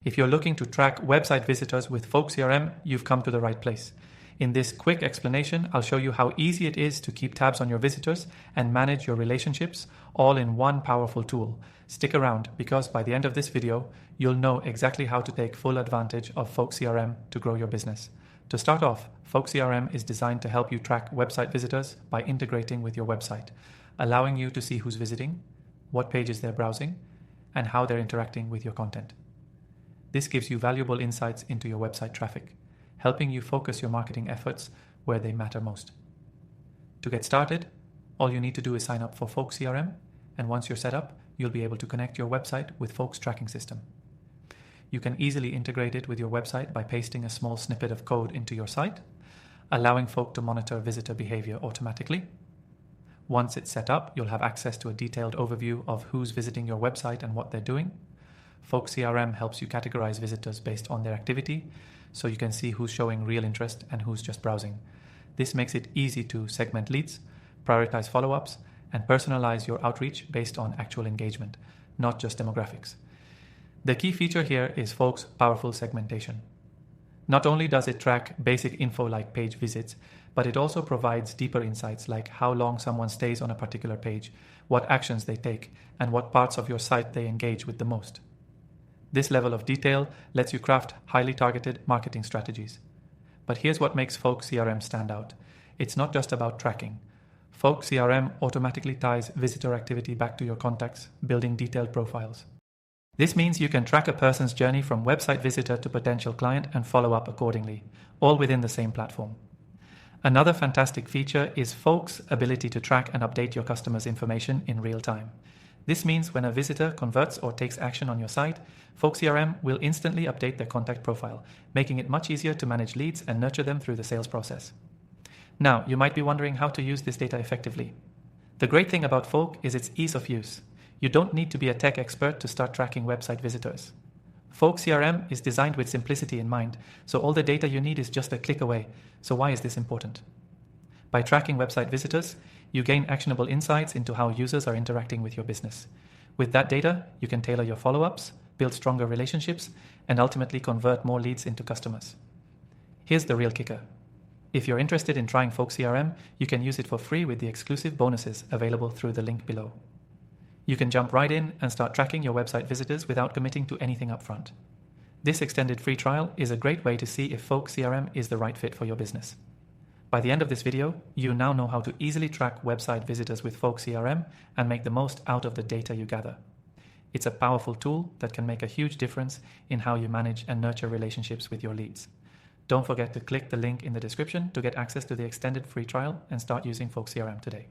If you're looking to track website visitors with Folk CRM, you've come to the right place. In this quick explanation, I'll show you how easy it is to keep tabs on your visitors and manage your relationships all in one powerful tool. Stick around because by the end of this video, you'll know exactly how to take full advantage of Folk CRM to grow your business. To start off, Folk CRM is designed to help you track website visitors by integrating with your website, allowing you to see who's visiting, what pages they're browsing, and how they're interacting with your content. This gives you valuable insights into your website traffic, helping you focus your marketing efforts where they matter most. To get started, all you need to do is sign up for Folk CRM, and once you're set up, you'll be able to connect your website with Folk's tracking system. You can easily integrate it with your website by pasting a small snippet of code into your site, allowing Folk to monitor visitor behavior automatically. Once it's set up, you'll have access to a detailed overview of who's visiting your website and what they're doing. Folk CRM helps you categorize visitors based on their activity, so you can see who's showing real interest and who's just browsing. This makes it easy to segment leads, prioritize follow-ups, and personalize your outreach based on actual engagement, not just demographics. The key feature here is Folk's powerful segmentation. Not only does it track basic info like page visits, but it also provides deeper insights like how long someone stays on a particular page, what actions they take, and what parts of your site they engage with the most. This level of detail lets you craft highly targeted marketing strategies. But here's what makes Folk CRM stand out. It's not just about tracking. Folk CRM automatically ties visitor activity back to your contacts, building detailed profiles. This means you can track a person's journey from website visitor to potential client and follow up accordingly, all within the same platform. Another fantastic feature is Folk's ability to track and update your customers' information in real time. This means when a visitor converts or takes action on your site, Folk CRM will instantly update their contact profile, making it much easier to manage leads and nurture them through the sales process. Now, you might be wondering how to use this data effectively. The great thing about Folk is its ease of use. You don't need to be a tech expert to start tracking website visitors. Folk CRM is designed with simplicity in mind, so all the data you need is just a click away. So why is this important? By tracking website visitors, you gain actionable insights into how users are interacting with your business. With that data, you can tailor your follow-ups, build stronger relationships, and ultimately convert more leads into customers. Here's the real kicker. If you're interested in trying Folk CRM, you can use it for free with the exclusive bonuses available through the link below. You can jump right in and start tracking your website visitors without committing to anything upfront. This extended free trial is a great way to see if Folk CRM is the right fit for your business. By the end of this video, you now know how to easily track website visitors with Folk CRM and make the most out of the data you gather. It's a powerful tool that can make a huge difference in how you manage and nurture relationships with your leads. Don't forget to click the link in the description to get access to the extended free trial and start using Folk CRM today.